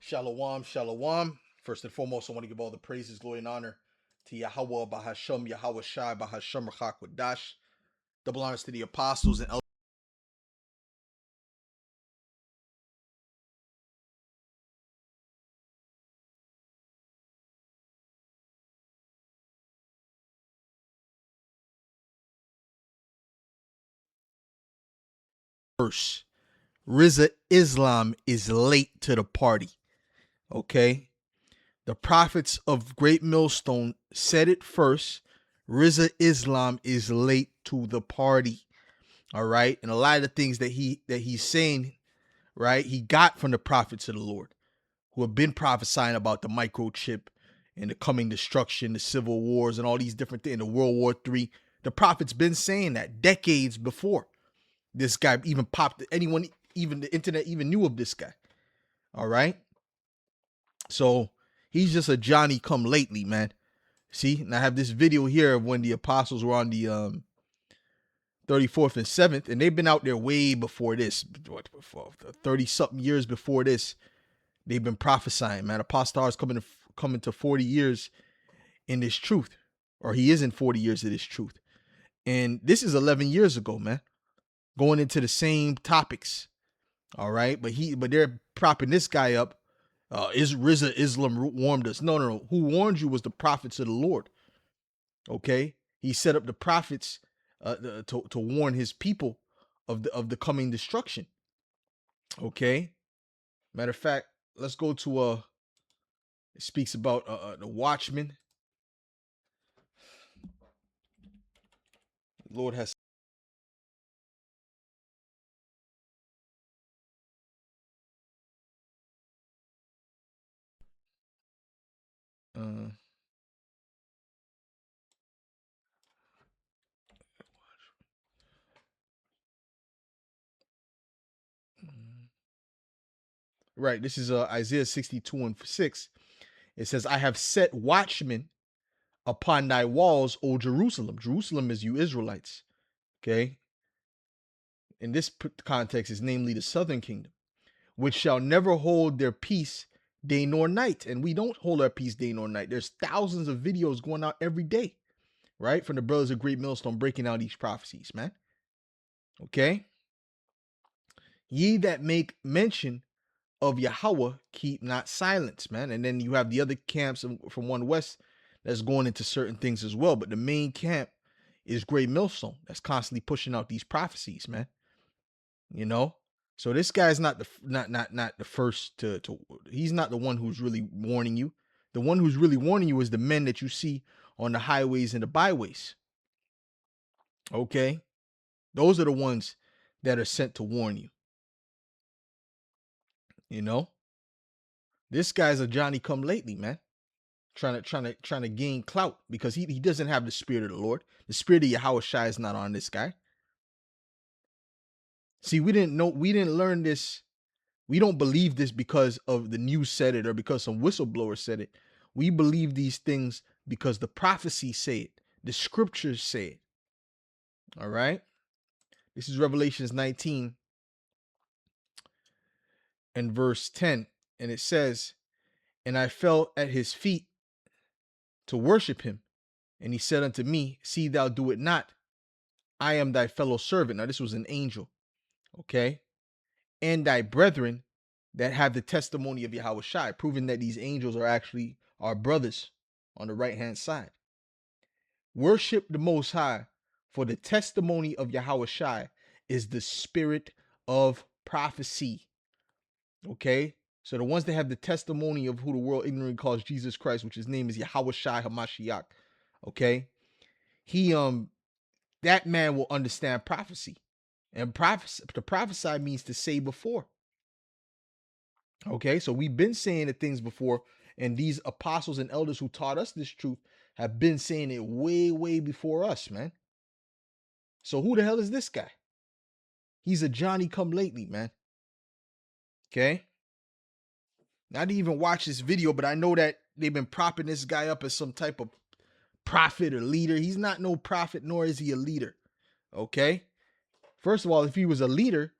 Shalom, shalom. First and foremost, I want to give all the praises, glory, and honor to Yahweh, Bahasham, Yahweh Shai, Bahasham, Rachak, double honors to the apostles and elders. First, Rizza Islam is late to the party. Okay? The prophets of Great Millstone said it first. Rizza Islam is late to the party. All right. And a lot of the things that he's saying, right, he got from the prophets of the Lord, who have been prophesying about the microchip and the coming destruction, the civil wars, and all these different things, the World War III. The prophets been saying that decades before this guy even popped. Anyone, even the internet, even knew of this guy. All right, so he's just a Johnny come lately, man. See, and I have this video here of when the apostles were on the 34th and 7th, and they've been out there way before this, 30 something years before this. They've been prophesying, man. Apostle is coming to 40 years in this truth, or he is in 40 years of this truth. And this is 11 years ago, man, going into the same topics. All right. But they're propping this guy up. Is Rizza Islam warned us? No. Who warned you was the prophets of the Lord. Okay. He set up the prophets to warn his people of the coming destruction. Okay. Matter of fact, let's go to it speaks about the watchman. The Lord has right. This is Isaiah 62 and 6. It says, I have set watchmen upon thy walls, O Jerusalem. Jerusalem is you Israelites. Okay. In this context is namely the southern kingdom, which shall never hold their peace day nor night. And we don't hold our peace day nor night. There's thousands of videos going out every day, right? From the brothers of Great Millstone breaking out these prophecies, man. Okay. Ye that make mention of Yahweh keep not silence, man. And then you have the other camps from One West that's going into certain things as well. But the main camp is Great Millstone that's constantly pushing out these prophecies, man. You know, so this guy's not the first to he's not the one who's really warning you. The one who's really warning you is the men that you see on the highways and the byways. Okay, those are the ones that are sent to warn you. You know, this guy's a Johnny come lately, man. Trying to gain clout because he doesn't have the spirit of the Lord. The spirit of Yahweh Shai is not on this guy. See, we didn't learn this. We don't believe this because of the news said it or because some whistleblower said it. We believe these things because the prophecies say it. The scriptures say it. All right. This is Revelations 19 and verse 10. And it says, and I fell at his feet to worship him. And he said unto me, see thou do it not. I am thy fellow servant. Now this was an angel. Okay. And thy brethren that have the testimony of Yahweh Shai, proving that these angels are actually our brothers on the right hand side. Worship the Most High, for the testimony of Yahweh Shai is the spirit of prophecy. Okay, so the ones that have the testimony of who the world ignorantly calls Jesus Christ, which his name is Yahweh Shai Hamashiach. Okay, he that man will understand prophecy, and to prophesy means to say before. Okay, so we've been saying the things before, and these apostles and elders who taught us this truth have been saying it way, way before us, man. So who the hell is this guy? He's a Johnny come lately, man. Okay. Now, I didn't even watch this video, but I know that they've been propping this guy up as some type of prophet or leader. He's not no prophet, nor is he a leader. Okay. First of all, if he was a leader,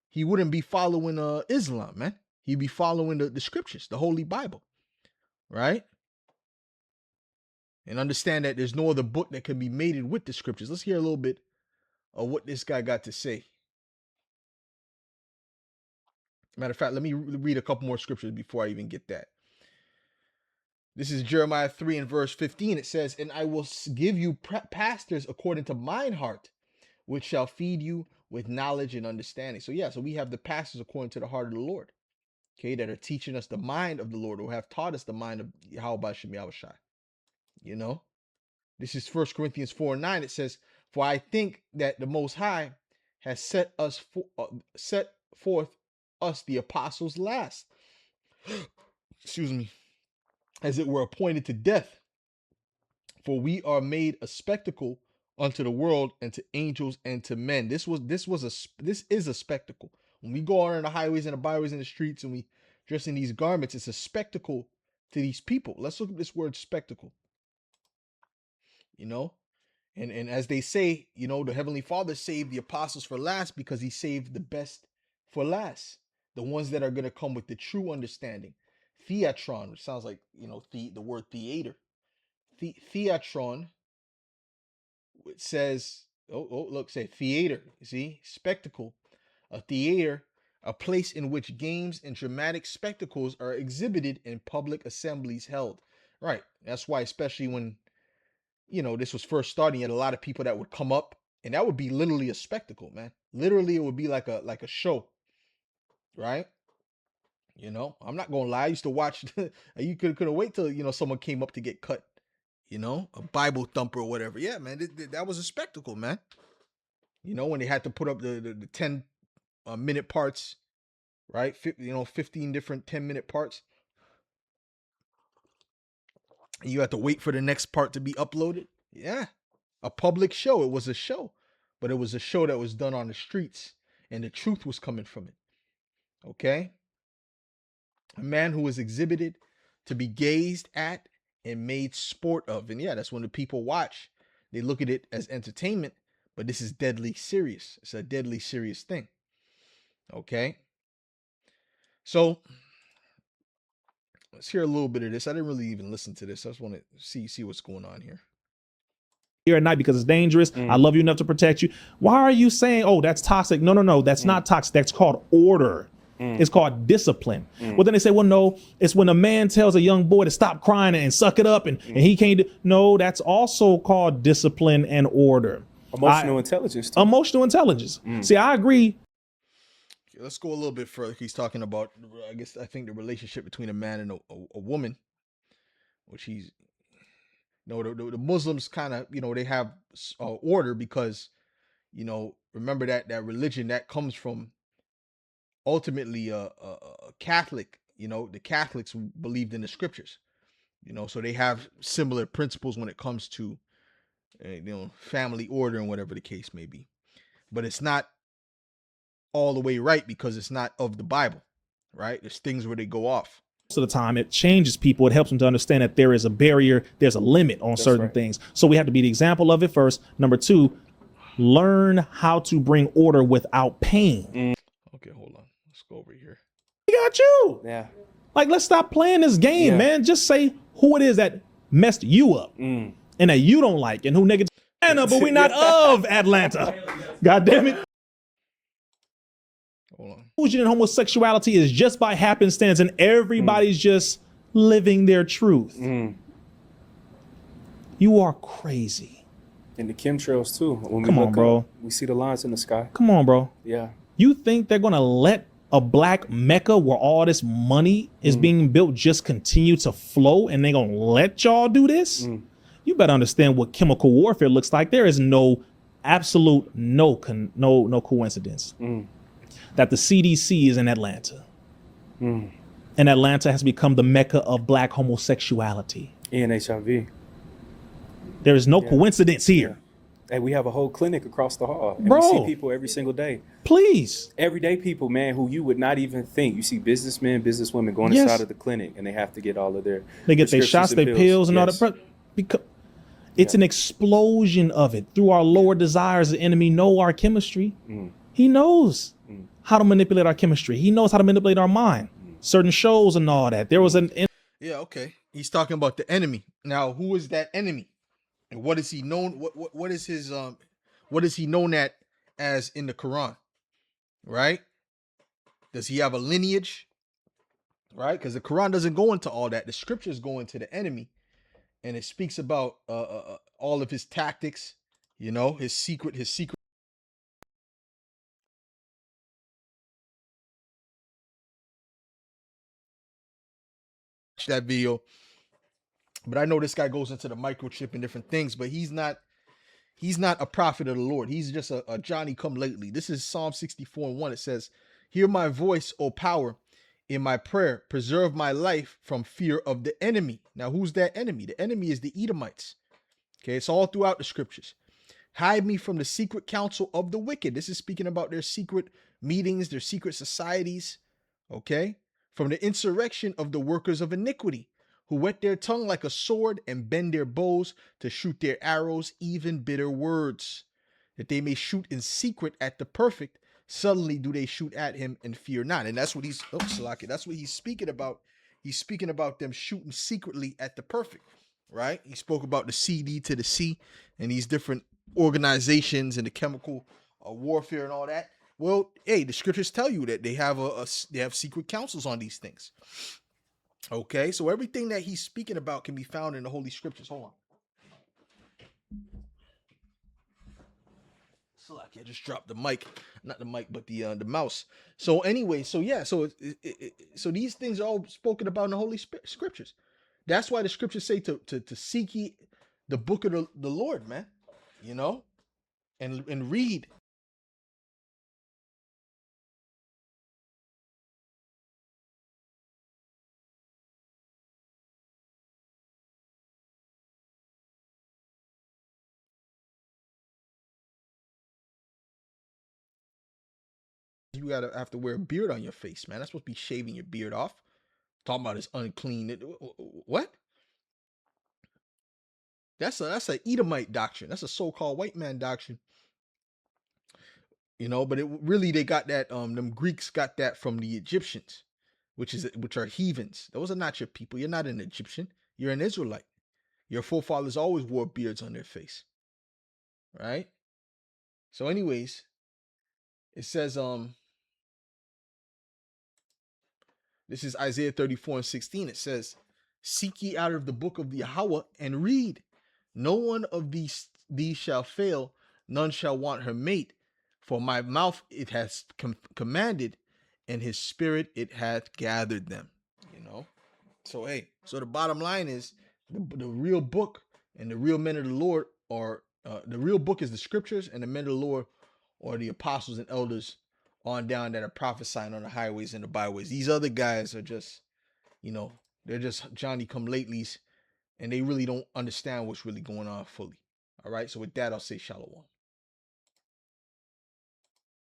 he wouldn't be following Islam, man. He'd be following the scriptures, the Holy Bible, right? And understand that there's no other book that can be mated with the scriptures. Let's hear a little bit of what this guy got to say. Matter of fact, let me read a couple more scriptures before I even get that. This is Jeremiah 3 and verse 15. It says, and I will give you pastors according to mine heart, which shall feed you with knowledge and understanding. So yeah, so we have the pastors according to the heart of the Lord, okay, that are teaching us the mind of the Lord, or have taught us the mind of Yahweh Shem Yahushai. You know, this is 1 Corinthians 4 and 9. It says, for I think that the Most High has set forth us the apostles last, excuse me, as it were appointed to death. For we are made a spectacle unto the world and to angels and to men. This is a spectacle. When we go on the highways and the byways and the streets and we dress in these garments, it's a spectacle to these people. Let's look at this word spectacle. You know, and as they say, you know, the Heavenly Father saved the apostles for last because he saved the best for last. The ones that are going to come with the true understanding. Theatron, which sounds like, you know, the word theater. Theatron, which says, look, say theater. You see, spectacle, a theater, a place in which games and dramatic spectacles are exhibited in public assemblies held. Right. That's why, especially when, you know, this was first starting, you had a lot of people that would come up, and that would be literally a spectacle, man. Literally, it would be like a show, right? You know, I'm not gonna lie. I used to watch. You couldn't wait till, you know, someone came up to get cut. You know, a Bible thumper or whatever. Yeah, man, that was a spectacle, man. You know, when they had to put up the 10-minute parts, right? 15 different 10-minute parts. And you had to wait for the next part to be uploaded. Yeah, a public show. It was a show, but it was a show that was done on the streets, and the truth was coming from it. Okay. A man who was exhibited to be gazed at and made sport of. And yeah, that's when the people watch. They look at it as entertainment, but this is deadly serious. It's a deadly serious thing. Okay. So let's hear a little bit of this. I didn't really even listen to this. I just want to see what's going on here. Here at night because it's dangerous. I love you enough to protect you. Why are you saying, oh, that's toxic? No. That's not toxic. That's called order. It's called discipline. Well, then they say, well, no, it's when a man tells a young boy to stop crying and suck it up and he can't do. No, that's also called discipline and order. Emotional intelligence. Too. Emotional intelligence. See, I agree. Okay, let's go a little bit further. He's talking about, I think the relationship between a man and a woman, which he's, you know, the Muslims kind of, you know, they have order because, you know, remember that religion that comes from ultimately a Catholic. You know, the Catholics believed in the scriptures, you know, so they have similar principles when it comes to, you know, family order and whatever the case may be. But it's not all the way right because it's not of the Bible, right? There's things where they go off. Most of the time it changes people. It helps them to understand that there is a barrier, there's a limit on certain things. So we have to be the example of it first. Number two, learn how to bring order without pain. Okay, hold on. Let's go over here. We got you. Yeah. Like, let's stop playing this game, man. Just say who it is that messed you up and that you don't like and who niggas Atlanta, but we not of Atlanta. God damn it. Hold on. Inclusion in homosexuality is just by happenstance and everybody's just living their truth. You are crazy. And the chemtrails too. When Come we on, look bro. Up, we see the lines in the sky. Come on, bro. Yeah. You think they're gonna let a black Mecca where all this money is being built just continue to flow and they gonna let y'all do this? You better understand what chemical warfare looks like. There is no absolute no coincidence that the CDC is in Atlanta. And Atlanta has become the Mecca of black homosexuality. And HIV. There is no coincidence here. Hey, we have a whole clinic across the hall. And Bro. we see people every single day. Please. Everyday people, man, who you would not even think. You see businessmen, businesswomen going inside of the clinic and they have to get all of their They get their shots, their pills and all that. Because it's an explosion of it. Through our lower desires, the enemy know our chemistry. He knows how to manipulate our chemistry. He knows how to manipulate our mind. certain shows and all that. There was an Yeah, okay. He's talking about the enemy. Now, who is that enemy? And what is he known? What is his what is he known at as in the Quran? Right? Does he have a lineage? Right? Because the Quran doesn't go into all that. The scriptures go into the enemy, and it speaks about all of his tactics. You know, his secret. That video, but I know this guy goes into the microchip and different things, but he's not a prophet of the Lord. He's just a Johnny come lately. This is Psalm 64:1. It says, "Hear my voice, O power, in my prayer. Preserve my life from fear of the enemy." Now, who's that enemy? The enemy is the Edomites. Okay, it's all throughout the scriptures. "Hide me from the secret counsel of the wicked." This is speaking about their secret meetings, their secret societies. Okay, "from the insurrection of the workers of iniquity, who whet their tongue like a sword and bend their bows to shoot their arrows, even bitter words, that they may shoot in secret at the perfect. Suddenly do they shoot at him and fear not." And that's what he's that's what he's speaking about. He's speaking about them shooting secretly at the perfect, right? He spoke about the CD to the C and these different organizations and the chemical warfare and all that. Well, hey, the scriptures tell you that they have they have secret councils on these things. Okay, so everything that he's speaking about can be found in the Holy Scriptures. Hold on. So I just dropped the mic, not the mic, but the mouse. So anyway, so yeah, so so these things are all spoken about in the Holy Scriptures. That's why the Scriptures say to seek ye the book of the Lord, man. You know, and read. You gotta have to wear a beard on your face, man. That's supposed to be shaving your beard off. Talking about it's unclean. What? That's a Edomite doctrine. That's a so-called white man doctrine. You know, but it really they got that them Greeks got that from the Egyptians, which are heathens. Those are not your people. You're not an Egyptian. You're an Israelite. Your forefathers always wore beards on their face, right? So anyways, it says this is Isaiah 34:16. It says, "Seek ye out of the book of Yahweh and read. No one of these shall fail, none shall want her mate. For my mouth it has commanded, and his spirit it hath gathered them." You know? So hey, so the bottom line is the real book and the real men of the Lord are the real book is the scriptures, and the men of the Lord are the apostles and elders on down that are prophesying on the highways and the byways. These other guys are just, you know, they're just Johnny come latelys, and they really don't understand what's really going on fully. All right. So with that, I'll say shalom.